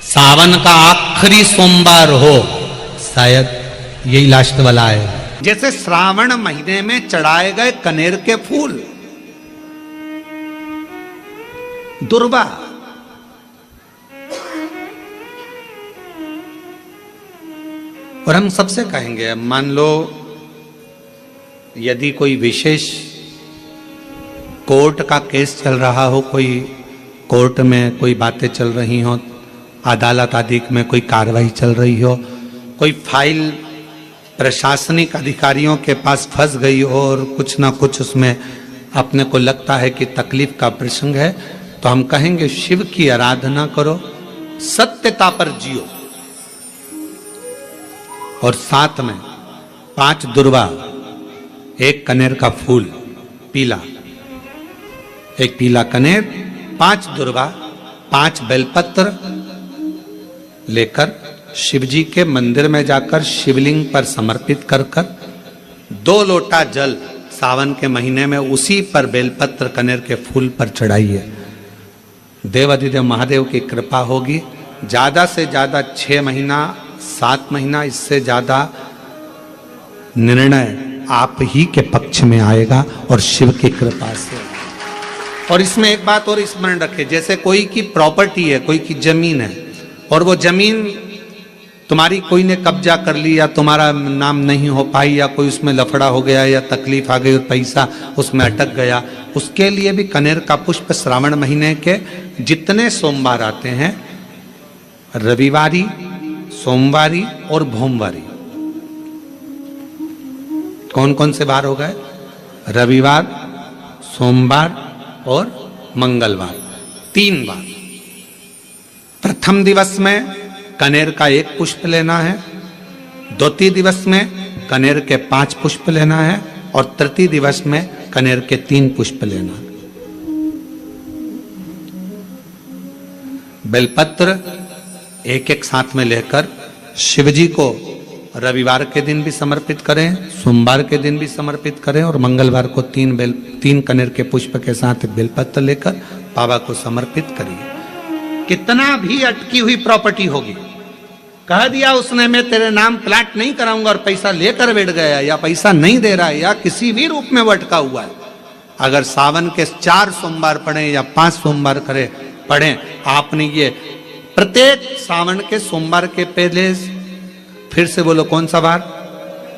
सावन का आखिरी सोमवार हो, शायद यही लास्ट वाला है। जैसे श्रावण महीने में चढ़ाए गए कनेर के फूल, दुर्वा, और हम सबसे कहेंगे, मान लो यदि कोई विशेष कोर्ट का केस चल रहा हो, कोई कोर्ट में कोई बातें चल रही हो, अदालत आदि में कोई कार्रवाई चल रही हो, कोई फाइल प्रशासनिक अधिकारियों के पास फंस गई हो और कुछ ना कुछ उसमें अपने को लगता है कि तकलीफ का प्रसंग है, तो हम कहेंगे शिव की आराधना करो, सत्यता पर जियो, और साथ में 5 दुर्वा, 1 कनेर का फूल पीला, 1 पीला कनेर, 5 दुर्वा, 5 बेलपत्र लेकर शिव जी के मंदिर में जाकर शिवलिंग पर समर्पित कर 2 लोटा जल सावन के महीने में उसी पर बेलपत्र कनेर के फूल पर चढ़ाइए। देवाधिदेव महादेव की कृपा होगी। ज्यादा से ज्यादा 6 महीना 7 महीना, इससे ज्यादा निर्णय आप ही के पक्ष में आएगा और शिव की कृपा से। और इसमें एक बात और स्मरण रखें, जैसे कोई की प्रॉपर्टी है, कोई की जमीन है, और वो जमीन तुम्हारी कोई ने कब्जा कर ली या तुम्हारा नाम नहीं हो पाई या कोई उसमें लफड़ा हो गया या तकलीफ आ गई और पैसा उसमें अटक गया, उसके लिए भी कनेर का पुष्प श्रावण महीने के जितने सोमवार आते हैं, रविवारी, सोमवारी और भोमवारी, कौन कौन से बार हो गए? रविवार, सोमवार और मंगलवार, 3 बार। प्रथम दिवस में कनेर का 1 पुष्प लेना है, द्वितीय दिवस में कनेर के 5 पुष्प लेना है, और तृतीय दिवस में कनेर के 3 पुष्प लेना है। बेलपत्र 1-1 साथ में लेकर शिव जी को रविवार के दिन भी समर्पित करें, सोमवार के दिन भी समर्पित करें, और मंगलवार को 3 कनेर के पुष्प के साथ बेलपत्र लेकर बाबा को समर्पित करिए। कितना भी अटकी हुई प्रॉपर्टी होगी, कह दिया उसने मैं तेरे नाम प्लाट नहीं कराऊंगा और पैसा लेकर बैठ गया, या पैसा नहीं दे रहा है, या किसी भी रूप में वो अटका हुआ है, अगर सावन के 4 सोमवार पढ़े या 5 सोमवार पढ़े, आपने ये प्रत्येक सावन के सोमवार के पहले, फिर से बोलो कौन सा बार?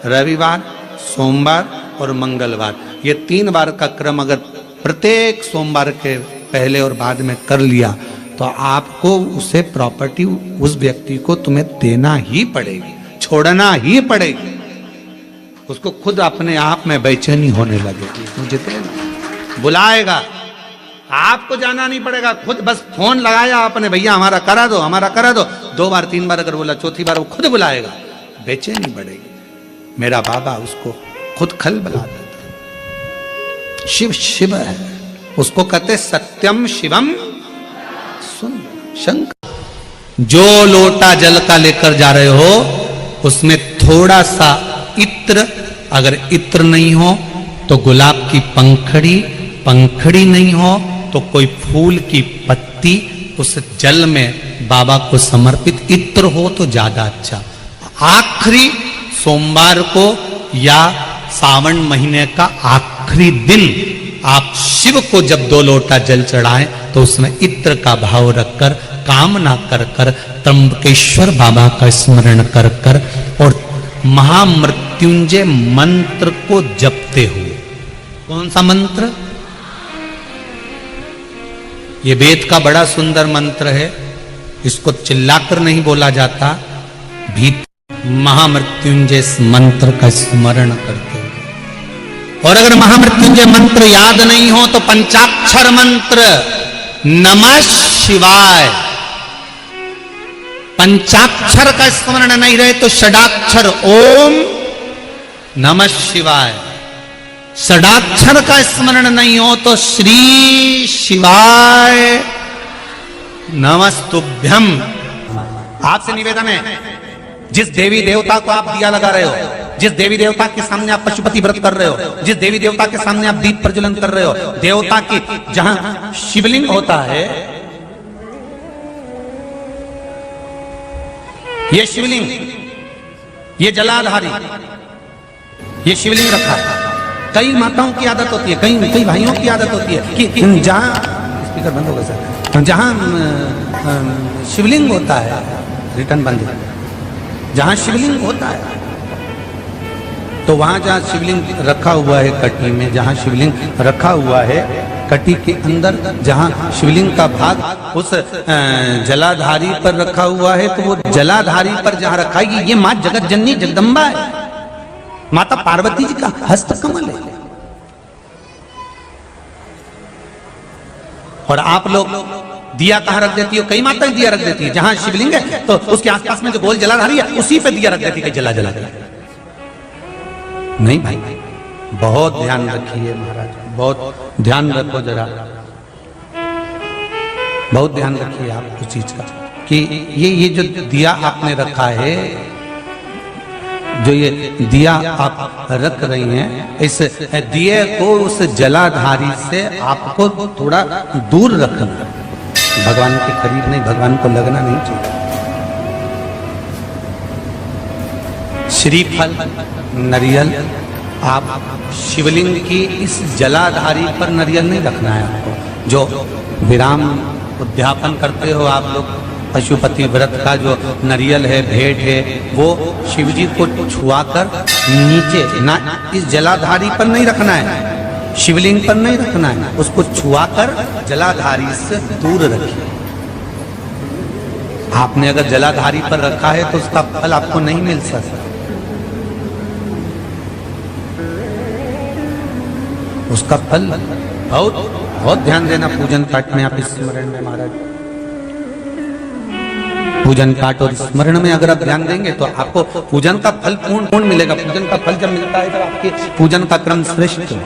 रविवार, सोमवार और मंगलवार, ये 3 बार का क्रम अगर प्रत्येक सोमवार के पहले और बाद में कर लिया, तो आपको उसे प्रॉपर्टी उस व्यक्ति को तुम्हें देना ही पड़ेगी, छोड़ना ही पड़ेगी। उसको खुद अपने आप में बेचैनी होने लगेगी, मुझे देना बुलाएगा, आपको जाना नहीं पड़ेगा, खुद बस फोन लगाया आपने, भैया हमारा करा दो, हमारा करा दो, 2 बार 3 बार अगर बोला, चौथी बार वो खुद बुलाएगा, बेचैनी बढ़ेगी। मेरा बाबा उसको खुद खल बुला देता। शिव शिव है, उसको कहते सत्यम शिवम शंकर। जो लोटा जल का लेकर जा रहे हो उसमें थोड़ा सा इत्र, अगर इत्र नहीं हो तो गुलाब की पंखड़ी नहीं हो तो कोई फूल की पत्ती उस जल में बाबा को समर्पित, इत्र हो तो ज्यादा अच्छा। आखिरी सोमवार को या सावन महीने का आखिरी दिन आप शिव को जब 2 लोटा जल चढ़ाएं तो उसमें इत्र का भाव रखकर, कामना कर कर, त्र्यंबकेश्वर बाबा का स्मरण कर कर और महामृत्युंजय मंत्र को जपते हुए। कौन सा मंत्र? ये वेद का बड़ा सुंदर मंत्र है, इसको चिल्लाकर नहीं बोला जाता, भीतर महामृत्युंजय मंत्र का स्मरण करते हुए। और अगर महामृत्युंजय मंत्र याद नहीं हो तो पंचाक्षर मंत्र नमः शिवाय, पंचाक्षर का स्मरण नहीं रहे तो षडाक्षर ओम नमः शिवाय, षडाक्षर का स्मरण नहीं हो तो श्री शिवाय नमस्तुभ्यम। आपसे निवेदन है, जिस देवी देवता को आप दिया लगा रहे हो, जिस देवी देवता के सामने आप पशुपति व्रत कर रहे हो, जिस देवी देवता के सामने आप दीप प्रज्वलन कर रहे हो, देवता की जहां शिवलिंग होता है ये शिवलिंग, ये जलाधारी, ये शिवलिंग रखा है। कई माताओं की आदत होती है, कई भाइयों की आदत होती है कि जहां स्पीकर बंद होगा सर, जहां शिवलिंग होता है, रिटर्न बंद, जहां शिवलिंग होता है तो वहां जहां शिवलिंग रखा हुआ है कटी में, जहां शिवलिंग रखा हुआ है कटी के अंदर, जहां शिवलिंग का भाग उस जलाधारी पर रखा हुआ है, तो वो जलाधारी पर जहां रखा है ये मां जगत जननी जगदम्बा है, माता पार्वती जी का हस्त कमल है। और आप लोग दिया कहां रख देती हो? कई माताएं दिया रख देती है, जहां शिवलिंग है तो उसके आसपास में जो गोल जलाधारी है उसी पे दिया रख देती है, जला जला नहीं भाई, बहुत ध्यान रखिए महाराज, बहुत ध्यान रखो जरा, बहुत ध्यान रखिए आप उस चीज का कि ये जो दिया आपने रखा है, जो ये दिया आप रख रही हैं, इस दिए को उस जलाधारी से आपको थोड़ा दूर रखना, भगवान के करीब नहीं, भगवान को लगना नहीं चाहिए। श्रीफल नरियल, आप शिवलिंग की इस जलाधारी पर नरियल नहीं रखना है आपको। जो विराम उद्यापन करते हो आप लोग, पशुपति व्रत का जो नरियल है, भेंट है, वो शिव जी को छुआकर नीचे ना, इस जलाधारी पर नहीं रखना है, शिवलिंग पर नहीं रखना है, उसको छुआकर जलाधारी से दूर रखिए। आपने अगर जलाधारी पर रखा है तो उसका फल आपको नहीं मिल सकता, उसका फल बहुत बहुत ध्यान देना। पूजन पाठ में आप स्मरण में महाराज, पूजन पाठ और स्मरण में अगर आप ध्यान देंगे तो आपको पूजन का फल पूर्ण मिलेगा। पूजन का फल जब मिलता है तो आपके पूजन का क्रम श्रेष्ठ है।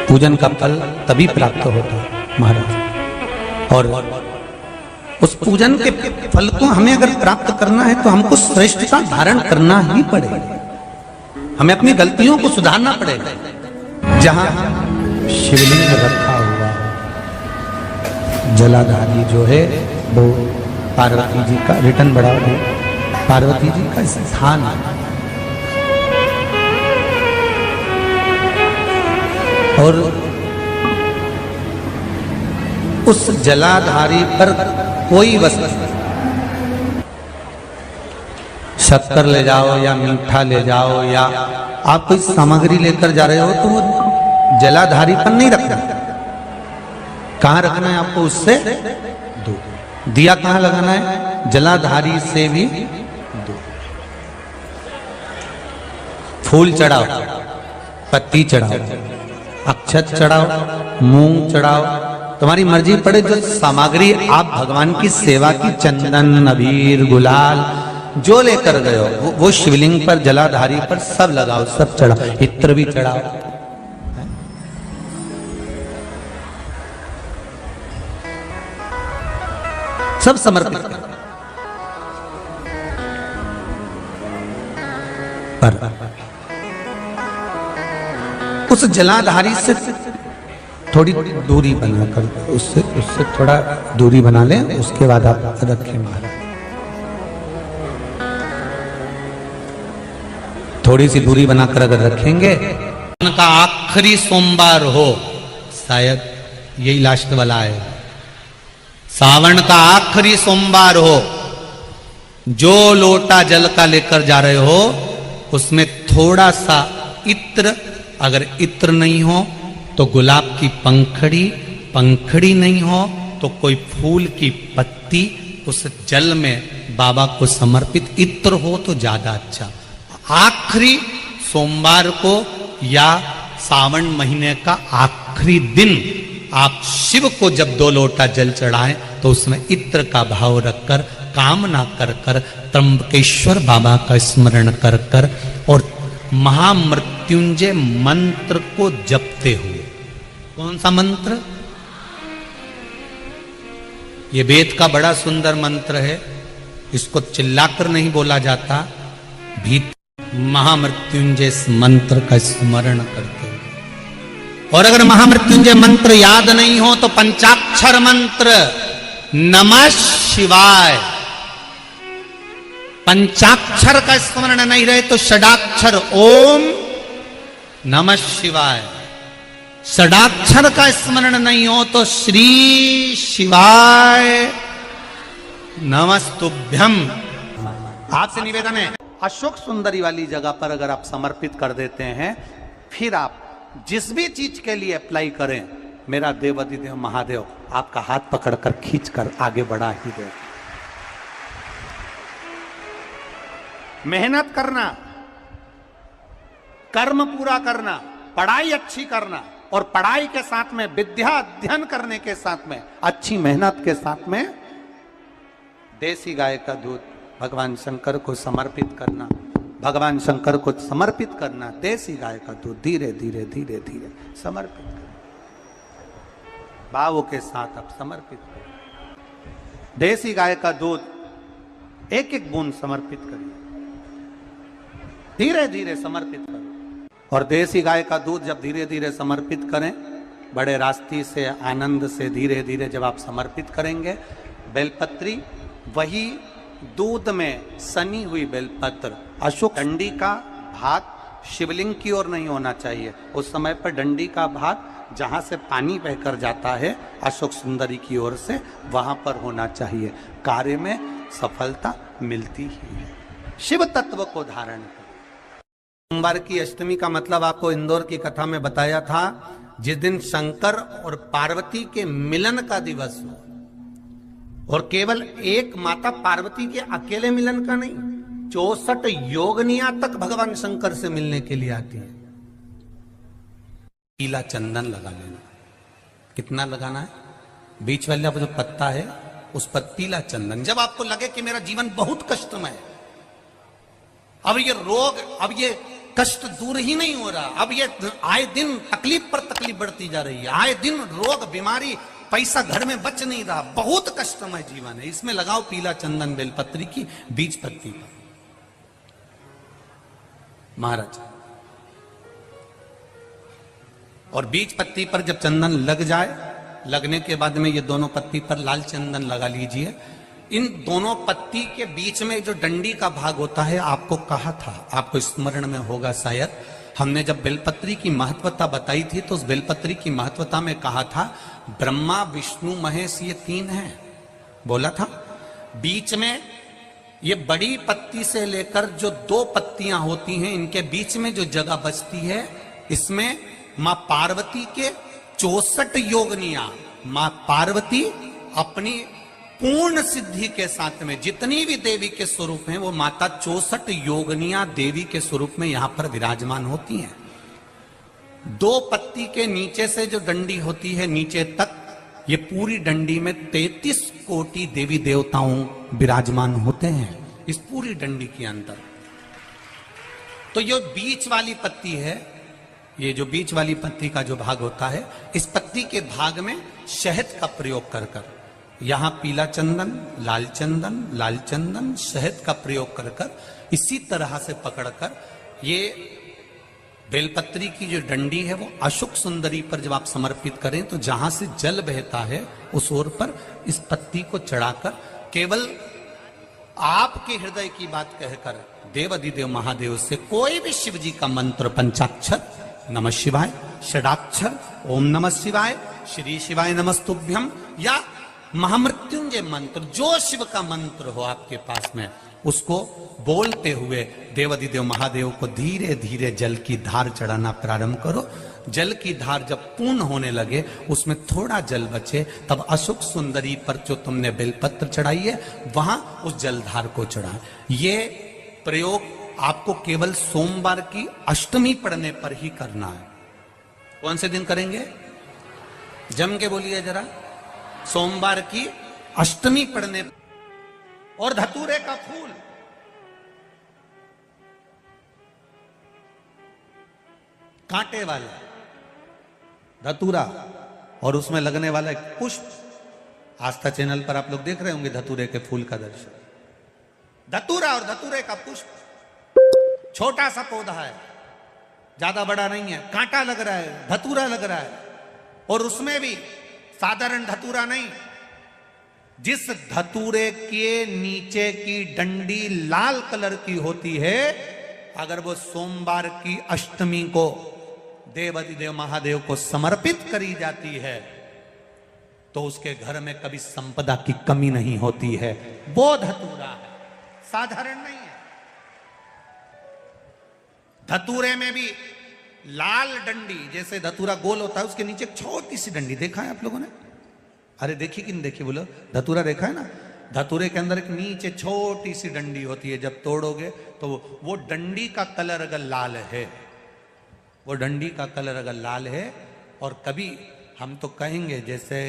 पूजन का फल तभी प्राप्त होता है महाराज, और उस पूजन के फल को हमें अगर प्राप्त करना है तो हमको श्रेष्ठता धारण करना ही पड़ेगा, हमें अपनी गलतियों को सुधारना पड़ेगा। जहां शिवलिंग रखा हुआ जलाधारी जो है वो पार्वती जी का, रिटर्न बढ़ाओ, पार्वती जी का स्थान है। और उस जलाधारी पर कोई वस्तु, शक्कर ले जाओ या मीठा ले जाओ या आप कोई सामग्री लेकर जा रहे हो तो वो जलाधारी पर नहीं रखना। कहां रखना है आपको? उससे दूर। दिया कहां लगाना है? जलाधारी से भी दूर। फूल चढ़ाओ, पत्ती चढ़ाओ, अक्षत चढ़ाओ, मूंग चढ़ाओ, तुम्हारी मर्जी पड़े। जो सामग्री आप भगवान की सेवा की, चंदन, अबीर, गुलाल जो लेकर गए हो वो शिवलिंग पर, जलाधारी पर सब लगाओ, सब चढ़ाओ, इत्र भी चढ़ाओ। सब समर्पित करो। पर उस जलाधारी से थोड़ी दूरी बनाकर, उससे थोड़ा दूरी बना लें, उसके बाद आप रखें महाराज। थोड़ी सी दूरी बनाकर अगर रखेंगे, उनका आखिरी सोमवार हो, शायद यही लास्ट वाला है, सावन का आखिरी सोमवार हो, जो लोटा जल का लेकर जा रहे हो उसमें थोड़ा सा इत्र, अगर इत्र नहीं हो तो गुलाब की पंखड़ी, पंखड़ी नहीं हो तो कोई फूल की पत्ती उस जल में बाबा को समर्पित, इत्र हो तो ज्यादा अच्छा। आखिरी सोमवार को या सावन महीने का आखिरी दिन आप शिव को जब 2 लोटा जल चढ़ाएं तो उसमें इत्र का भाव रखकर, कामना कर कर, त्र्यंबकेश्वर बाबा का स्मरण कर कर और महामृत्युंजय मंत्र को जपते हुए। कौन सा मंत्र? ये वेद का बड़ा सुंदर मंत्र है, इसको चिल्लाकर नहीं बोला जाता, भीतर महामृत्युंजय मंत्र का स्मरण करते हुए और अगर महामृत्युंजय मंत्र याद नहीं हो तो पंचाक्षर मंत्र नमः शिवाय। पंचाक्षर का स्मरण नहीं रहे तो षडाक्षर ओम नमः शिवाय। षडाक्षर का स्मरण नहीं हो तो श्री शिवाय नमस्तुभ्यम। आपसे निवेदन है, अशोक सुंदरी वाली जगह पर अगर आप समर्पित कर देते हैं, फिर आप जिस भी चीज के लिए अप्लाई करें, मेरा देवाधिदेव महादेव आपका हाथ पकड़कर खींचकर आगे बढ़ा ही दे। मेहनत करना, कर्म पूरा करना, पढ़ाई अच्छी करना, और पढ़ाई के साथ में विद्या अध्ययन करने के साथ में अच्छी मेहनत के साथ में देसी गाय का दूध भगवान शंकर को समर्पित करना, भगवान शंकर को समर्पित करना। देसी गाय का दूध धीरे धीरे धीरे धीरे समर्पित करना, भावों के साथ आप समर्पित करें। देसी गाय का दूध एक एक बूंद समर्पित करिए, धीरे धीरे समर्पित करो। और देसी गाय का दूध जब धीरे धीरे समर्पित करें, बड़े रास्ते से आनंद से धीरे धीरे जब आप समर्पित करेंगे, बेलपत्री वही दूध में सनी हुई बेलपत्र, अशोक डंडी का भाग शिवलिंग की ओर नहीं होना चाहिए। उस समय पर डंडी का भाग जहां से पानी बहकर जाता है अशोक सुंदरी की ओर से, वहां पर होना चाहिए। कार्य में सफलता मिलती ही है। शिव तत्व को धारण कर। सोमवार की अष्टमी का मतलब आपको इंदौर की कथा में बताया था, जिस दिन शंकर और पार्वती के मिलन का दिवस हो, और केवल एक माता पार्वती के अकेले मिलन का नहीं, 64 योगनियां तक भगवान शंकर से मिलने के लिए आती है। पीला चंदन लगा लेना। कितना लगाना है? बीच वाला जो पत्ता है उस पर पीला चंदन। जब आपको लगे कि मेरा जीवन बहुत कष्टमय है, अब ये रोग, अब ये कष्ट दूर ही नहीं हो रहा, अब ये आए दिन तकलीफ पर तकलीफ बढ़ती जा रही है, आए दिन रोग बीमारी, पैसा घर में बच नहीं रहा, बहुत कष्टमय जीवन है, इसमें लगाओ पीला चंदन बेलपत्री की बीज पत्ती पर। महाराज, और बीज पत्ती पर जब चंदन लग जाए, लगने के बाद में ये दोनों पत्ती पर लाल चंदन लगा लीजिए। इन दोनों पत्ती के बीच में जो डंडी का भाग होता है, आपको कहा था, आपको स्मरण में होगा शायद, हमने जब बेलपत्री की महत्वता बताई थी तो उस बेलपत्री की महत्वता में कहा था ब्रह्मा विष्णु महेश ये 3 हैं, बोला था। बीच में ये बड़ी पत्ती से लेकर जो 2 पत्तियां होती हैं, इनके बीच में जो जगह बचती है, इसमें मां पार्वती के 64 योगनियां, मां पार्वती अपनी पूर्ण सिद्धि के साथ में जितनी भी देवी के स्वरूप हैं, वो माता 64 योगनियां देवी के स्वरूप में यहां पर विराजमान होती हैं। 2 पत्ती के नीचे से जो डंडी होती है नीचे तक, ये पूरी डंडी में 33 कोटि देवी देवताओं विराजमान होते हैं इस पूरी डंडी के अंदर। तो ये बीच वाली पत्ती है, ये जो बीच वाली पत्ती का जो भाग होता है, इस पत्ती के भाग में शहद का प्रयोग कर कर, यहां पीला चंदन, लाल चंदन, लाल चंदन, शहद का प्रयोग कर कर, इसी तरह से पकड़कर ये बेलपत्री की जो डंडी है वो अशोक सुंदरी पर जब आप समर्पित करें, तो जहां से जल बहता है उस ओर पर इस पत्ती को चढ़ाकर केवल आपके हृदय की बात कहकर देवाधिदेव महादेव से कोई भी शिव जी का मंत्र, पंचाक्षर नमः शिवाय, षडाक्षर ओम नमः शिवाय, श्री शिवाय नमस्तुभ्यम, या महामृत्युंजय मंत्र, जो शिव का मंत्र हो आपके पास में, उसको बोलते हुए देवाधिदेव महादेव को धीरे धीरे जल की धार चढ़ाना प्रारंभ करो। जल की धार जब पूर्ण होने लगे, उसमें थोड़ा जल बचे, तब अशोक सुंदरी पर जो तुमने बेलपत्र चढ़ाई है वहां उस जलधार को चढ़ा। ये प्रयोग आपको केवल सोमवार की अष्टमी पढ़ने पर ही करना है। कौन से दिन करेंगे? जम के बोलिए जरा। सोमवार की अष्टमी पढ़ने। और धतूरे का फूल, कांटे वाला धतूरा, और उसमें लगने वाला एक पुष्प। आस्था चैनल पर आप लोग देख रहे होंगे धतूरे के फूल का दर्शन। धतूरा और धतूरे का पुष्प, छोटा सा पौधा है, ज्यादा बड़ा नहीं है, कांटा लग रहा है, धतूरा लग रहा है, और उसमें भी साधारण धतूरा नहीं, जिस धतूरे के नीचे की डंडी लाल कलर की होती है, अगर वो सोमवार की अष्टमी को देवाधिदेव महादेव को समर्पित करी जाती है तो उसके घर में कभी संपदा की कमी नहीं होती है। वो धतूरा है, साधारण नहीं है। धतूरे में भी लाल डंडी, जैसे धतूरा गोल होता है उसके नीचे एक छोटी सी डंडी, देखा है आप लोगों ने? अरे देखी कि नहीं देखी बोलो? धतूरा देखा है ना? धतूरे के अंदर एक नीचे छोटी सी डंडी होती है, जब तोड़ोगे तो वो डंडी का कलर अगर लाल है, वो डंडी का कलर अगर लाल है, और कभी हम तो कहेंगे जैसे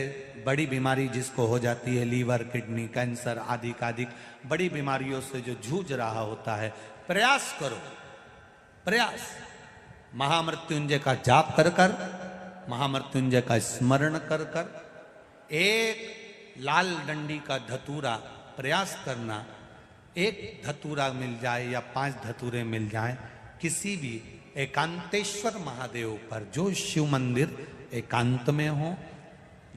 बड़ी बीमारी जिसको हो जाती है, लीवर, किडनी, कैंसर आदि का बड़ी बीमारियों से जो जूझ रहा होता है, प्रयास करो, प्रयास महामृत्युंजय का जाप कर कर, महामृत्युंजय का स्मरण कर कर, एक लाल डंडी का धतूरा प्रयास करना, एक धतूरा मिल जाए या 5 धतूरे मिल जाए किसी भी एकांतेश्वर महादेव पर, जो शिव मंदिर एकांत में हो,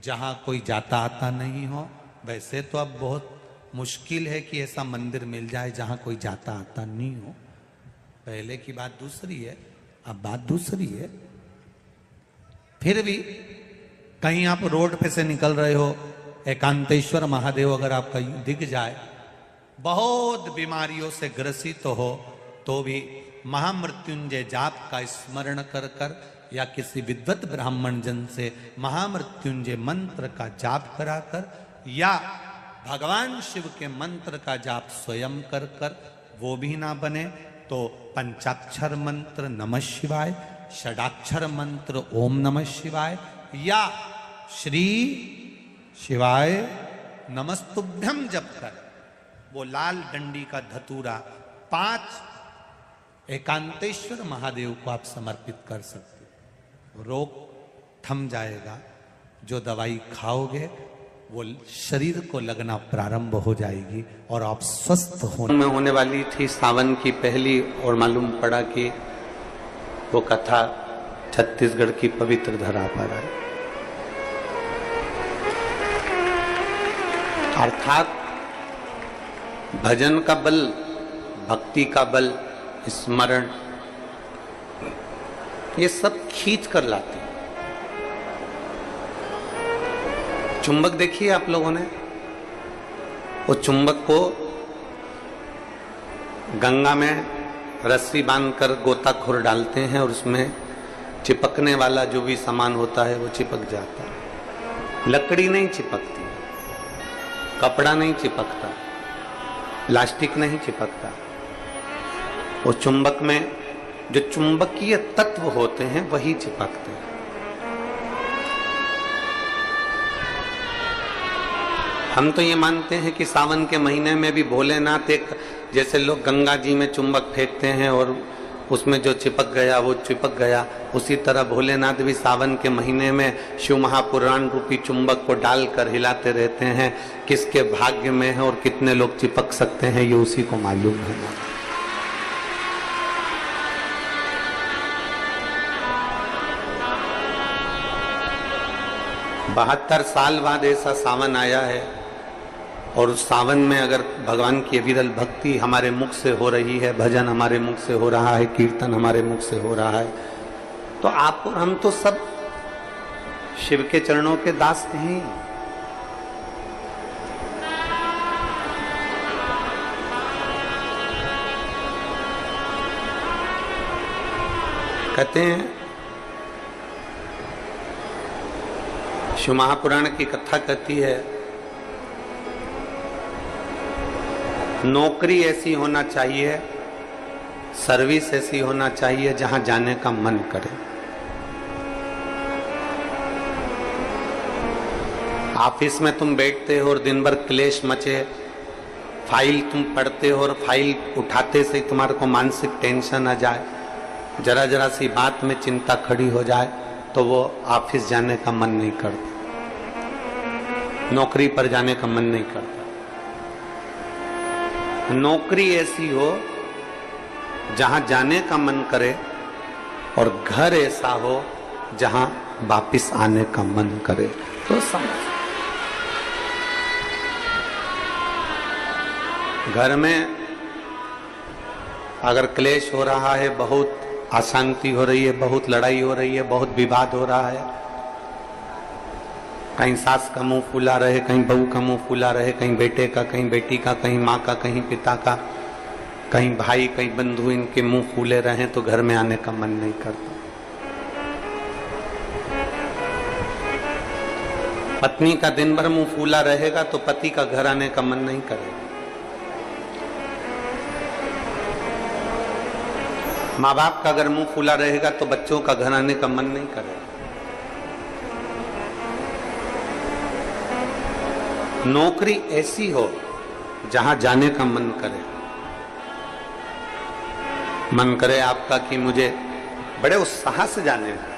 जहां कोई जाता आता नहीं हो। वैसे तो अब बहुत मुश्किल है कि ऐसा मंदिर मिल जाए जहां कोई जाता आता नहीं हो, पहले की बात दूसरी है, अब बात दूसरी है। फिर भी कहीं आप रोड पे से निकल रहे हो, एकांतेश्वर महादेव अगर आपका दिख जाए, बहुत बीमारियों से ग्रसित हो, तो भी महामृत्युंजय जाप का स्मरण कर कर या किसी विद्वत ब्राह्मण जन से महामृत्युंजय मंत्र का जाप कराकर, या भगवान शिव के मंत्र का जाप स्वयं कर कर, वो भी ना बने तो पंचाक्षर मंत्र नमः शिवाय, षडाक्षर मंत्र ओम नमः शिवाय, या श्री शिवाय नमस्तुभ्यम जप कर वो लाल डंडी का धतूरा 5 एकांतेश्वर महादेव को आप समर्पित कर सकते हो। रोग थम जाएगा, जो दवाई खाओगे वो शरीर को लगना प्रारंभ हो जाएगी और आप स्वस्थ में होने वाली थी सावन की पहली, और मालूम पड़ा कि वो कथा छत्तीसगढ़ की पवित्र धरा पर आई। अर्थात भजन का बल, भक्ति का बल, स्मरण, ये सब खींच कर लाते हैं। चुंबक देखिए आप लोगों ने, वो चुंबक को गंगा में रस्सी बांधकर गोताखोर डालते हैं और उसमें चिपकने वाला जो भी सामान होता है वो चिपक जाता है। लकड़ी नहीं चिपकती, कपड़ा नहीं चिपकता, प्लास्टिक नहीं चिपकता। वो चुंबक में जो चुंबकीय तत्व होते हैं वही चिपकते हैं। हम तो ये मानते हैं कि सावन के महीने में भी भोलेनाथ एक, जैसे लोग गंगा जी में चुंबक फेंकते हैं और उसमें जो चिपक गया वो चिपक गया, उसी तरह भोलेनाथ भी सावन के महीने में शिव महापुराण रूपी चुंबक को डालकर हिलाते रहते हैं। किसके भाग्य में है और कितने लोग चिपक सकते हैं ये उसी को मालूम है। 72 साल बाद ऐसा सावन आया है, और उस सावन में अगर भगवान की विरल भक्ति हमारे मुख से हो रही है, भजन हमारे मुख से हो रहा है, कीर्तन हमारे मुख से हो रहा है, तो आप और हम तो सब शिव के चरणों के दास हैं। कहते हैं, शिव महापुराण की कथा कहती है, नौकरी ऐसी होना चाहिए, सर्विस ऐसी होना चाहिए जहां जाने का मन करे। ऑफिस में तुम बैठते हो और दिन भर क्लेश मचे, फाइल तुम पढ़ते हो और फाइल उठाते से तुम्हारे को मानसिक टेंशन आ जाए, जरा जरा सी बात में चिंता खड़ी हो जाए, तो वो ऑफिस जाने का मन नहीं करता, नौकरी पर जाने का मन नहीं करता। नौकरी ऐसी हो जहां जाने का मन करे और घर ऐसा हो जहां वापिस आने का मन करे। तो समझ, घर में अगर क्लेश हो रहा है, बहुत अशांति हो रही है, बहुत लड़ाई हो रही है, बहुत विवाद हो रहा है, कहीं सास का मुंह फूला रहे, कहीं बहू का मुंह फूला रहे, कहीं बेटे का, कहीं बेटी का, कहीं माँ का, कहीं पिता का, कहीं भाई, कहीं बंधु, इनके मुंह फूले रहे तो घर में आने का मन नहीं करता। पत्नी का दिन भर मुंह फूला रहेगा तो पति का घर आने का मन नहीं करेगा। माँ बाप का अगर मुंह फूला रहेगा तो बच्चों का घर आने का मन नहीं करेगा। नौकरी ऐसी हो जहां जाने का मन करे, मन करे आपका कि मुझे बड़े उत्साह से जाने का,